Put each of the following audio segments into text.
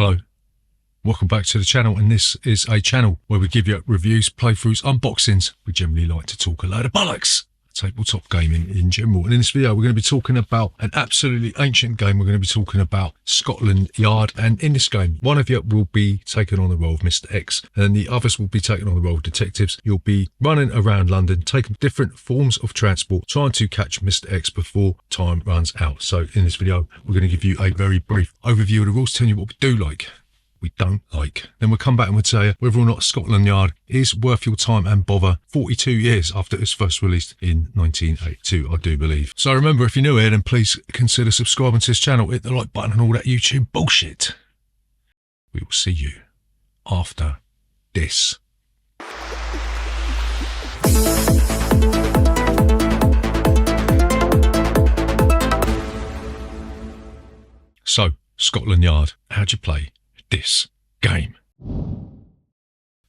Hello, welcome back to the channel, and this is a channel where we give you reviews, playthroughs, unboxings. We generally like to talk a load of bollocks, tabletop gaming in general. And in this video we're going to be talking about an absolutely ancient game. We're going to be talking about Scotland Yard, and in this game one of you will be taking on the role of Mr. X and the others will be taking on the role of detectives. You'll be running around London taking different forms of transport, trying to catch Mr. X before time runs out. So in this video we're going to give you a very brief overview of the rules, telling you what we do like, we don't like. Then we'll come back and we'll tell you whether or not Scotland Yard is worth your time and bother 42 years after it was first released in 1982, I do believe. So remember, if you're new here, then please consider subscribing to this channel, hit the like button and all that YouTube bullshit. We will see you after this. So, Scotland Yard, how'd you play this game?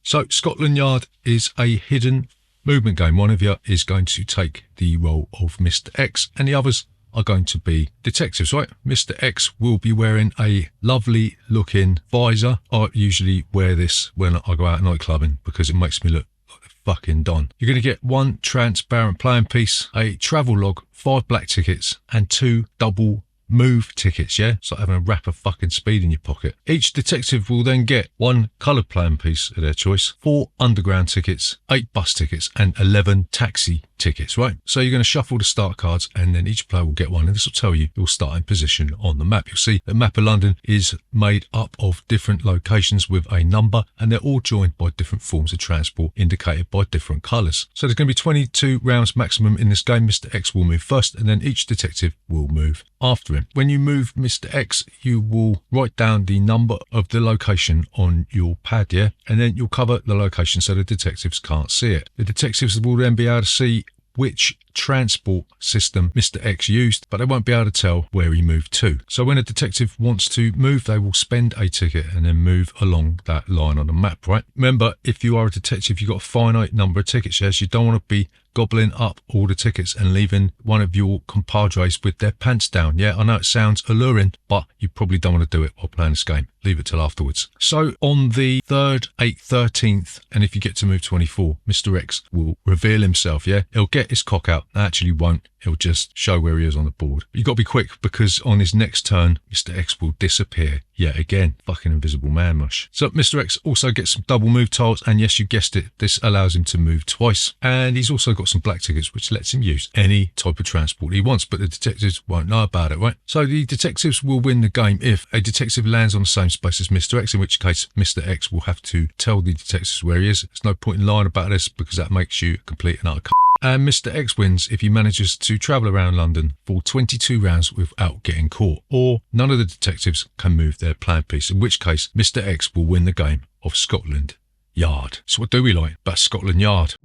So Scotland Yard is a hidden movement game. One of you is going to take the role of Mr. X and the others are going to be detectives, right? Mr. X will be wearing a lovely looking visor. I usually wear this when I go out nightclubbing because it makes me look like the fucking Don. You're going to get one transparent playing piece, a travel log, 5 black tickets and 2 double move tickets. Yeah, it's like having a wrap of fucking speed in your pocket. Each detective will then get 1 coloured playing piece of their choice, 4 underground tickets, 8 bus tickets and 11 taxi tickets, right? So you're going to shuffle the start cards and then each player will get one, and this will tell you your starting position on the map. You'll see the map of London is made up of different locations with a number, and they're all joined by different forms of transport indicated by different colours. So there's going to be 22 rounds maximum in this game. Mr. X will move first and then each detective will move after him. When you move Mr. X, you will write down the number of the location on your pad, yeah? And then you'll cover the location so the detectives can't see it. The detectives will then be able to see which transport system Mr. X used, but they won't be able to tell where he moved to. So when a detective wants to move, they will spend a ticket and then move along that line on the map, right? Remember, if you are a detective, you've got a finite number of tickets, yes? You don't want to be gobbling up all the tickets and leaving one of your compadres with their pants down. Yeah, I know it sounds alluring, but you probably don't want to do it while playing this game. Leave it till afterwards. So on the 3rd, 8th, 13th, and if you get to move 24, Mr. X will reveal himself, yeah? He'll get his cock out. Actually won't. He'll just show where he is on the board. But you've got to be quick because on his next turn, Mr. X will disappear yet again. Fucking invisible man mush. So Mr. X also gets some double move tiles, and yes, you guessed it, this allows him to move twice. And he's also got some black tickets, which lets him use any type of transport he wants, but the detectives won't know about it, right? So the detectives will win the game if a detective lands on the same space as Mr. X, in which case Mr. X will have to tell the detectives where he is. There's no point in lying about this because that makes you a complete and utter c***. And Mr. X wins if he manages to travel around London for 22 rounds without getting caught, or none of the detectives can move their playing piece, in which case Mr. X will win the game of Scotland Yard. So what do we like about Scotland Yard?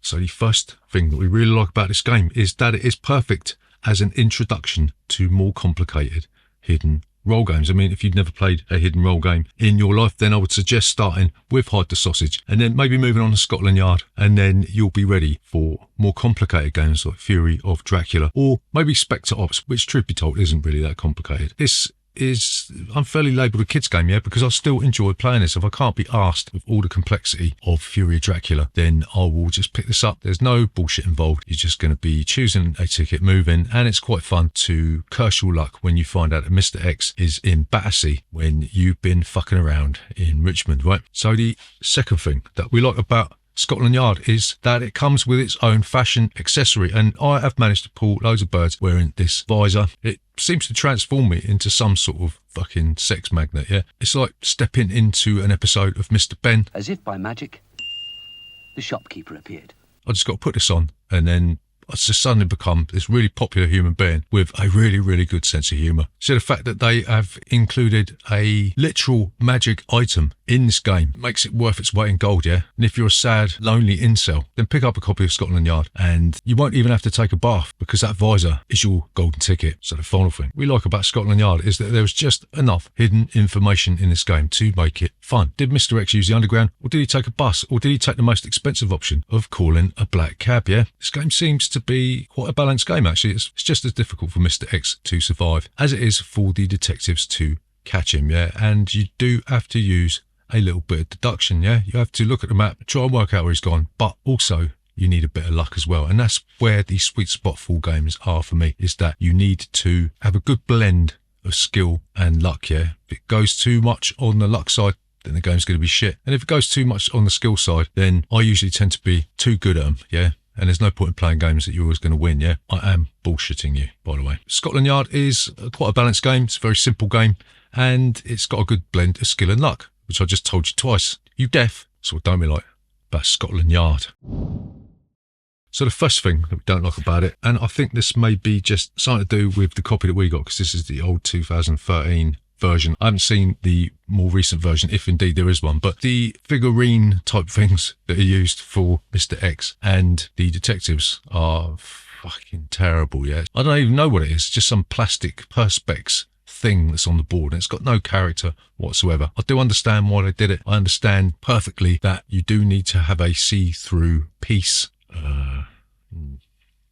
So the first thing that we really like about this game is that it is perfect as an introduction to more complicated hidden role games. I mean, if you've never played a hidden role game in your life, then I would suggest starting with Hide the Sausage and then maybe moving on to Scotland Yard, and then you'll be ready for more complicated games like Fury of Dracula or maybe Spectre Ops, which truth be told isn't really that complicated. This is unfairly labelled a kids game, yeah, because I still enjoy playing this. If I can't be asked with all the complexity of Fury of Dracula, then I will just pick this up. There's no bullshit involved. You're just going to be choosing a ticket, moving, and it's quite fun to curse your luck when you find out that Mr. X is in Battersea when you've been fucking around in Richmond, right? So the second thing that we like about Scotland Yard is that it comes with its own fashion accessory, and I have managed to pull loads of birds wearing this visor. It seems to transform me into some sort of fucking sex magnet, yeah? It's like stepping into an episode of Mr. Ben. As if by magic, the shopkeeper appeared. I just got to put this on and then I just suddenly become this really popular human being with a really, really good sense of humour. So the fact that they have included a literal magic item in this game makes it worth its weight in gold, yeah? And if you're a sad, lonely incel, then pick up a copy of Scotland Yard and you won't even have to take a bath because that visor is your golden ticket. So the final thing we like about Scotland Yard is that there's just enough hidden information in this game to make it fun. Did Mr. X use the underground, or did he take a bus, or did he take the most expensive option of calling a black cab, yeah? This game seems to be quite a balanced game, actually. It's just as difficult for Mr. X to survive as it is for the detectives to catch him, yeah? And you do have to use a little bit of deduction, yeah? You have to look at the map, try and work out where he's gone, but also you need a bit of luck as well. And that's where the sweet spot full games are for me, is that you need to have a good blend of skill and luck, yeah? If it goes too much on the luck side, then the game's going to be shit. And if it goes too much on the skill side, then I usually tend to be too good at them, yeah? And there's no point in playing games that you're always going to win, yeah? I am bullshitting you, by the way. Scotland Yard is quite a balanced game. It's a very simple game, and it's got a good blend of skill and luck, which I just told you twice. You deaf, so what don't we like about Scotland Yard? So the first thing that we don't like about it, and I think this may be just something to do with the copy that we got, because this is the old 2013 version. I haven't seen the more recent version, if indeed there is one, but the figurine type things that are used for Mr. X and the detectives are fucking terrible, yeah? I don't even know what it is. It's just some plastic perspex thing that's on the board, and it's got no character whatsoever. I do understand why they did it. I understand perfectly that you do need to have a see-through piece,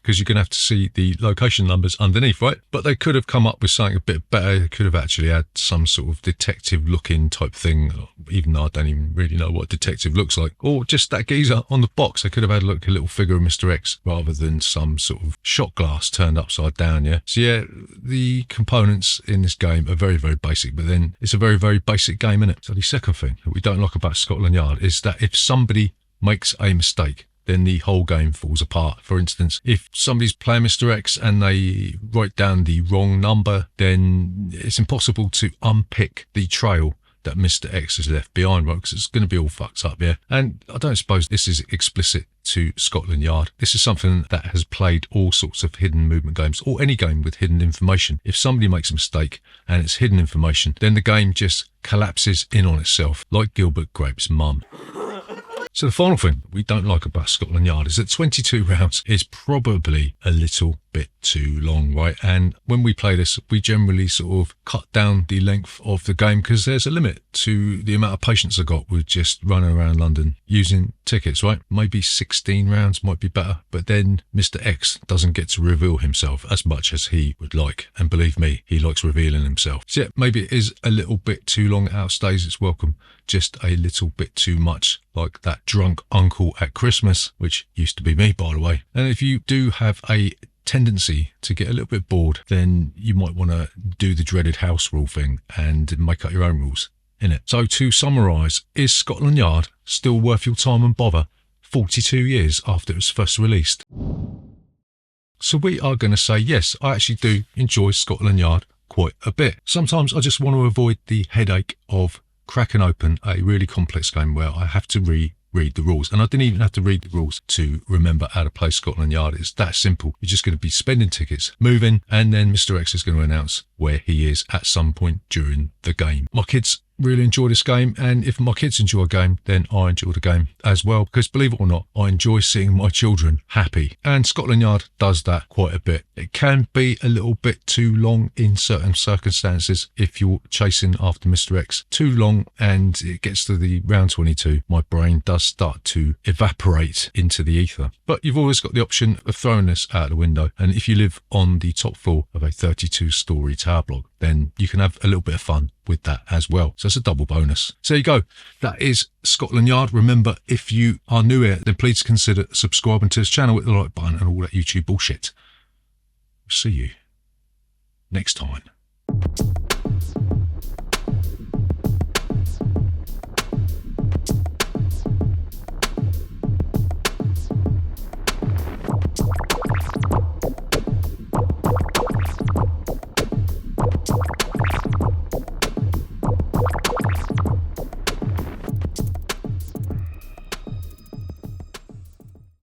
because you're going to have to see the location numbers underneath, right? But they could have come up with something a bit better. They could have actually had some sort of detective looking type thing, even though I don't even really know what a detective looks like. Or just that geezer on the box. They could have had a little figure of Mr. X rather than some sort of shot glass turned upside down, yeah? So yeah, the components in this game are very, very basic, but then it's a very, very basic game, innit? So the second thing that we don't like about Scotland Yard is that if somebody makes a mistake, then the whole game falls apart. For instance, if somebody's playing Mr. X and they write down the wrong number, then it's impossible to unpick the trail that Mr. X has left behind, right? Because it's going to be all fucked up, yeah? And I don't suppose this is explicit to Scotland Yard. This is something that has played all sorts of hidden movement games, or any game with hidden information. If somebody makes a mistake and it's hidden information, then the game just collapses in on itself, like Gilbert Grape's mum. So the final thing we don't like about Scotland Yard is that 22 rounds is probably a little bit too long, right? And when we play this, we generally sort of cut down the length of the game because there's a limit to the amount of patience I got with just running around London using tickets, right? Maybe 16 rounds might be better, but then Mr. X doesn't get to reveal himself as much as he would like. And believe me, he likes revealing himself. So yeah, maybe it is a little bit too long. It outstays its welcome just a little bit too much, like that drunk uncle at Christmas, which used to be me, by the way. And if you do have a tendency to get a little bit bored, then you might want to do the dreaded house rule thing and make up your own rules in it. So to summarise, is Scotland Yard still worth your time and bother 42 years after it was first released? So we are going to say yes, I actually do enjoy Scotland Yard quite a bit. Sometimes I just want to avoid the headache of cracking open a really complex game where I have to read the rules. And I didn't even have to read the rules to remember how to play Scotland Yard. It's that simple. You're just going to be spending tickets, moving, and then Mr. X is going to announce where he is at some point during the game. My kids really enjoy this game, and if my kids enjoy a game, then I enjoy the game as well, because believe it or not, I enjoy seeing my children happy, and Scotland Yard does that quite a bit. It can be a little bit too long in certain circumstances if you're chasing after Mr. X too long and it gets to the round 22, my brain does start to evaporate into the ether. But you've always got the option of throwing this out the window, and if you live on the top floor of a 32-story tower block, then you can have a little bit of fun with that as well. So it's a double bonus. So there you go. That is Scotland Yard. Remember, if you are new here, then please consider subscribing to this channel with the like button and all that YouTube bullshit. See you next time.